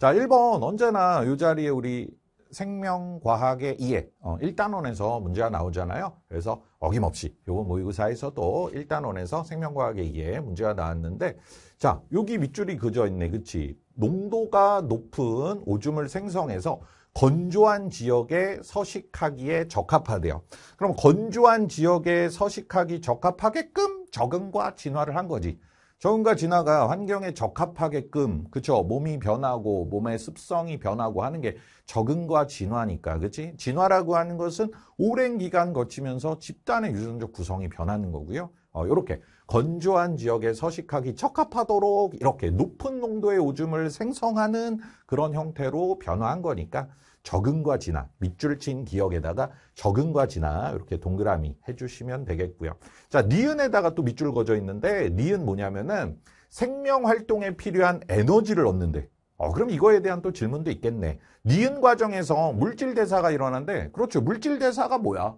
자, 1번 언제나 이 자리에 우리 생명과학의 이해 1단원에서 문제가 나오잖아요. 그래서 어김없이 요거 모의고사에서도 1단원에서 생명과학의 이해 문제가 나왔는데, 자, 여기 밑줄이 그어져 있네. 그치? 농도가 높은 오줌을 생성해서 건조한 지역에 서식하기에 적합하대요. 그럼 건조한 지역에 서식하기 적합하게끔 적응과 진화를 한 거지. 적응과 진화가 환경에 적합하게끔, 그쵸? 몸이 변하고 몸의 습성이 변하고 하는 게 적응과 진화니까, 그치? 진화라고 하는 것은 오랜 기간 거치면서 집단의 유전적 구성이 변하는 거고요. 이렇게 건조한 지역에 서식하기 적합하도록 이렇게 높은 농도의 오줌을 생성하는 그런 형태로 변화한 거니까 적응과 진화, 밑줄 친 기억에다가 적응과 진화 이렇게 동그라미 해주시면 되겠고요. 자, 니은에다가 또 밑줄 그어져 있는데, 니은 뭐냐면은 생명 활동에 필요한 에너지를 얻는데, 그럼 이거에 대한 또 질문도 있겠네. 니은 과정에서 물질 대사가 일어나는데, 그렇죠. 물질 대사가 뭐야?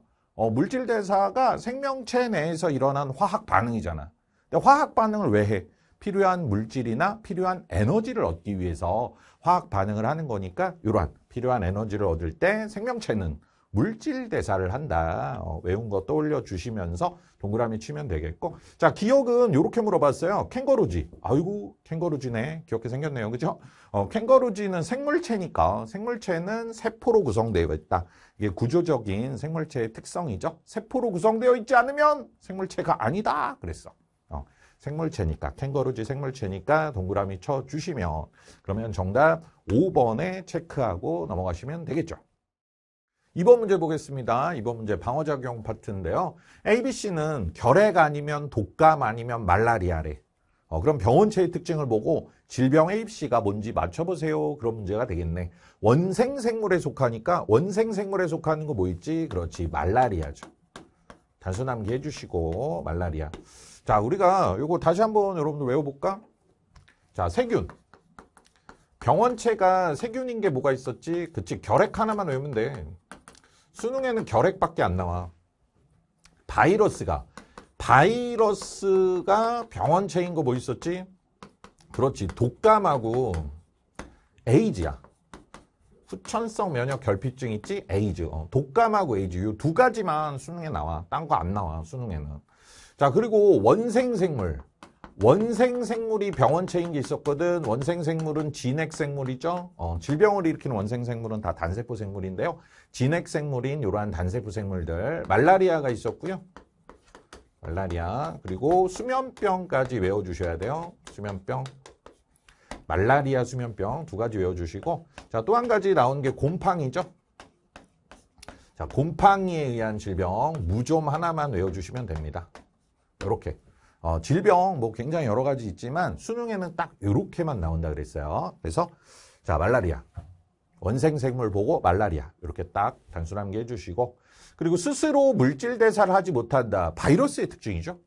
물질 대사가 생명체 내에서 일어난 화학 반응이잖아. 근데 화학 반응을 왜 해? 필요한 물질이나 필요한 에너지를 얻기 위해서 화학 반응을 하는 거니까, 이러한 필요한 에너지를 얻을 때 생명체는 물질 대사를 한다. 외운 거 떠올려 주시면서 동그라미 치면 되겠고. 자, 기억은 이렇게 물어봤어요. 캥거루쥐. 아이고, 캥거루쥐네. 귀엽게 생겼네요. 그죠? 캥거루쥐는 생물체니까 생물체는 세포로 구성되어 있다. 이게 구조적인 생물체의 특성이죠. 세포로 구성되어 있지 않으면 생물체가 아니다. 그랬어. 생물체니까, 캥거루쥐 생물체니까 동그라미 쳐주시면, 그러면 정답 5번에 체크하고 넘어가시면 되겠죠. 2번 문제 보겠습니다. 2번 문제 방어작용 파트인데요. ABC는 결핵 아니면 독감 아니면 말라리아래. 그럼 병원체의 특징을 보고 질병 ABC가 뭔지 맞춰보세요. 그런 문제가 되겠네. 원생생물에 속하니까 원생생물에 속하는 거 뭐 있지? 그렇지, 말라리아죠. 단수 남기 해주시고 말라리아. 자, 우리가 요거 다시 한번 여러분들 외워볼까? 자, 세균. 병원체가 세균인 게 뭐가 있었지? 그치, 결핵 하나만 외우면 돼. 수능에는 결핵밖에 안 나와. 바이러스가 병원체인 거 뭐 있었지? 그렇지, 독감하고 에이즈야. 후천성 면역 결핍증 있지? 에이즈. 독감하고 에이즈. 요 두 가지만 수능에 나와. 딴 거 안 나와, 수능에는. 자, 그리고 원생생물. 원생생물이 병원체인 게 있었거든. 원생생물은 진핵생물이죠. 질병을 일으키는 원생생물은 다 단세포 생물인데요. 진핵생물인 이러한 단세포 생물들. 말라리아가 있었고요. 말라리아. 그리고 수면병까지 외워주셔야 돼요. 수면병. 말라리아, 수면병 두 가지 외워주시고, 자, 또 한 가지 나온 게 곰팡이죠. 자, 곰팡이에 의한 질병 무좀 하나만 외워주시면 됩니다. 이렇게 질병 뭐 굉장히 여러 가지 있지만 수능에는 딱 이렇게만 나온다 그랬어요. 그래서 자, 말라리아 원생생물 보고 말라리아 이렇게 딱 단순함게 해주시고, 그리고 스스로 물질 대사를 하지 못한다. 바이러스의 특징이죠.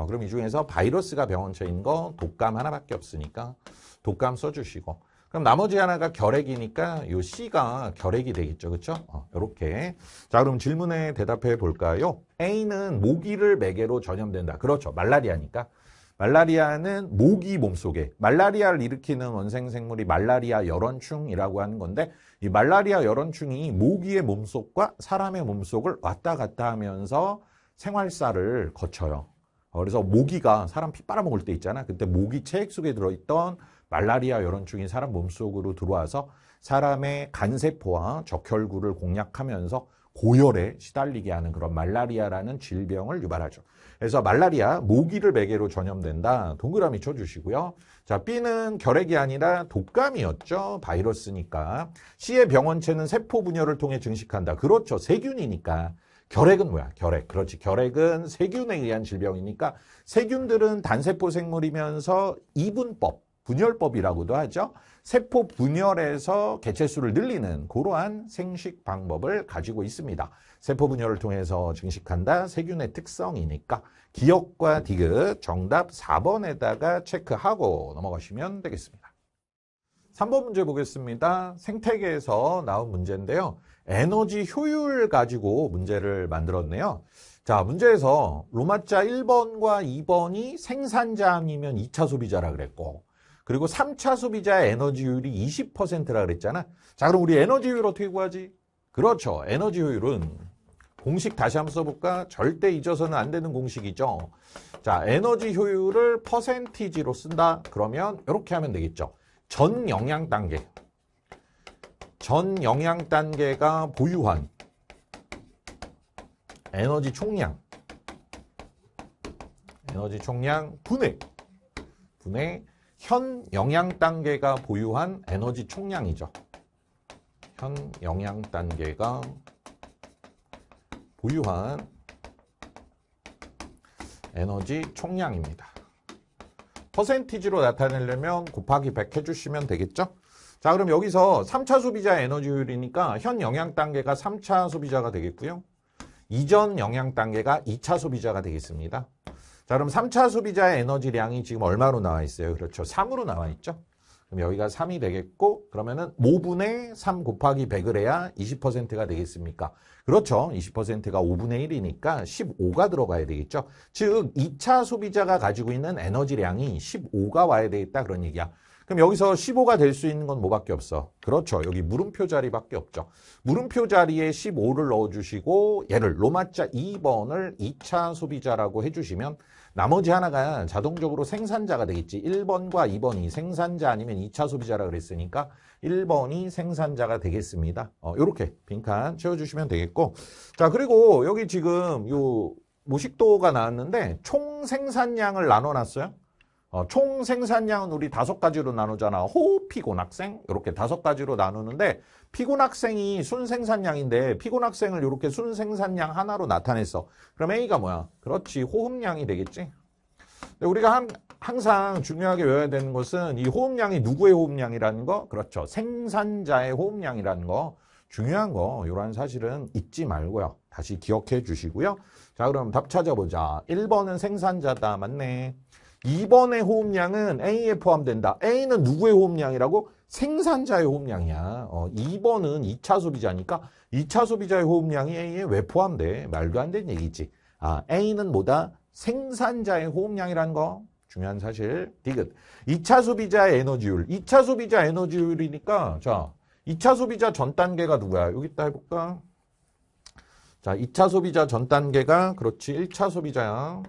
그럼 이 중에서 바이러스가 병원체인 거 독감 하나밖에 없으니까 독감 써주시고, 그럼 나머지 하나가 결핵이니까 요 C가 결핵이 되겠죠. 그렇죠? 이렇게. 자, 그럼 질문에 대답해 볼까요? A는 모기를 매개로 전염된다. 그렇죠. 말라리아니까. 말라리아는 모기 몸속에, 말라리아를 일으키는 원생생물이 말라리아 열원충이라고 하는 건데, 이 말라리아 열원충이 모기의 몸속과 사람의 몸속을 왔다 갔다 하면서 생활사를 거쳐요. 그래서 모기가 사람 피 빨아먹을 때 있잖아. 그때 모기 체액 속에 들어있던 말라리아 열원충이 사람 몸속으로 들어와서 사람의 간세포와 적혈구를 공략하면서 고열에 시달리게 하는 그런 말라리아라는 질병을 유발하죠. 그래서 말라리아, 모기를 매개로 전염된다. 동그라미 쳐주시고요. 자, B는 결핵이 아니라 독감이었죠. 바이러스니까. C의 병원체는 세포 분열을 통해 증식한다. 그렇죠. 세균이니까. 결핵은 뭐야? 결핵. 그렇지. 결핵은 세균에 의한 질병이니까 세균들은 단세포 생물이면서 이분법, 분열법이라고도 하죠. 세포 분열에서 개체수를 늘리는 그러한 생식 방법을 가지고 있습니다. 세포 분열을 통해서 증식한다. 세균의 특성이니까 기억과 디귿 정답 4번에다가 체크하고 넘어가시면 되겠습니다. 3번 문제 보겠습니다. 생태계에서 나온 문제인데요. 에너지 효율 가지고 문제를 만들었네요. 자, 문제에서 로마자 1번과 2번이 생산자 아니면 2차 소비자라 그랬고, 그리고 3차 소비자의 에너지 효율이 20%라 그랬잖아. 자, 그럼 우리 에너지 효율 어떻게 구하지? 그렇죠. 에너지 효율은 공식 다시 한번 써볼까? 절대 잊어서는 안 되는 공식이죠. 자, 에너지 효율을 퍼센티지로 쓴다. 그러면 이렇게 하면 되겠죠. 전 영양 단계. 전 영양 단계가 보유한 에너지 총량. 에너지 총량 분의 현 영양 단계가 보유한 에너지 총량이죠. 현 영양 단계가 보유한 에너지 총량입니다. 퍼센티지로 나타내려면 곱하기 100 해주시면 되겠죠? 자, 그럼 여기서 3차 소비자 에너지 효율이니까 현 영양 단계가 3차 소비자가 되겠고요. 이전 영양 단계가 2차 소비자가 되겠습니다. 자, 그럼 3차 소비자의 에너지량이 지금 얼마로 나와 있어요? 그렇죠. 3으로 나와 있죠. 그럼 여기가 3이 되겠고, 그러면은 5분의 3 곱하기 100을 해야 20%가 되겠습니까? 그렇죠. 20%가 5분의 1이니까 15가 들어가야 되겠죠. 즉, 2차 소비자가 가지고 있는 에너지량이 15가 와야 되겠다. 그런 얘기야. 그럼 여기서 15가 될 수 있는 건 뭐밖에 없어? 그렇죠. 여기 물음표 자리밖에 없죠. 물음표 자리에 15를 넣어주시고 얘를 로마자 2번을 2차 소비자라고 해주시면 나머지 하나가 자동적으로 생산자가 되겠지. 1번과 2번이 생산자 아니면 2차 소비자라 그랬으니까 1번이 생산자가 되겠습니다. 요렇게 빈칸 채워주시면 되겠고. 자, 그리고 여기 지금 요 모식도가 나왔는데 총 생산량을 나눠놨어요. 총 생산량은 우리 5가지로 나누잖아. 호피곤학생 이렇게 5가지로 나누는데 피곤학생이 순생산량인데 피곤학생을 이렇게 순생산량 하나로 나타냈어. 그럼 A가 뭐야? 그렇지, 호흡량이 되겠지. 근데 우리가 항상 중요하게 외워야 되는 것은 이 호흡량이 누구의 호흡량이라는 거, 그렇죠, 생산자의 호흡량이라는 거, 중요한 거, 이런 사실은 잊지 말고요. 다시 기억해 주시고요. 자, 그럼 답 찾아보자. 1번은 생산자다. 맞네. 2번의 호흡량은 A에 포함된다. A는 누구의 호흡량이라고? 생산자의 호흡량이야. 2번은 2차 소비자니까 2차 소비자의 호흡량이 A에 왜 포함돼? 말도 안 되는 얘기지. A는 뭐다? 생산자의 호흡량이라는 거. 중요한 사실. 디귿. 2차 소비자의 에너지율. 2차 소비자 에너지율이니까, 자, 2차 소비자 전 단계가 누구야? 여기 있다 해볼까? 자, 2차 소비자 전 단계가, 그렇지, 1차 소비자야.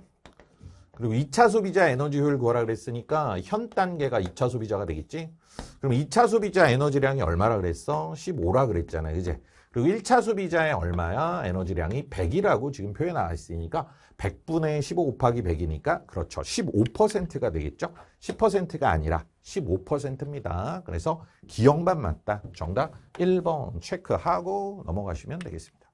그리고 2차 소비자 에너지 효율 구하라 그랬으니까 현 단계가 2차 소비자가 되겠지? 그럼 2차 소비자 에너지량이 얼마라 그랬어? 15라 그랬잖아. 그지? 그리고 1차 소비자의 얼마야? 에너지량이 100이라고 지금 표에 나와 있으니까 100분의 15 곱하기 100이니까 그렇죠. 15%가 되겠죠? 10%가 아니라 15%입니다. 그래서 기억만 맞다. 정답 1번 체크하고 넘어가시면 되겠습니다.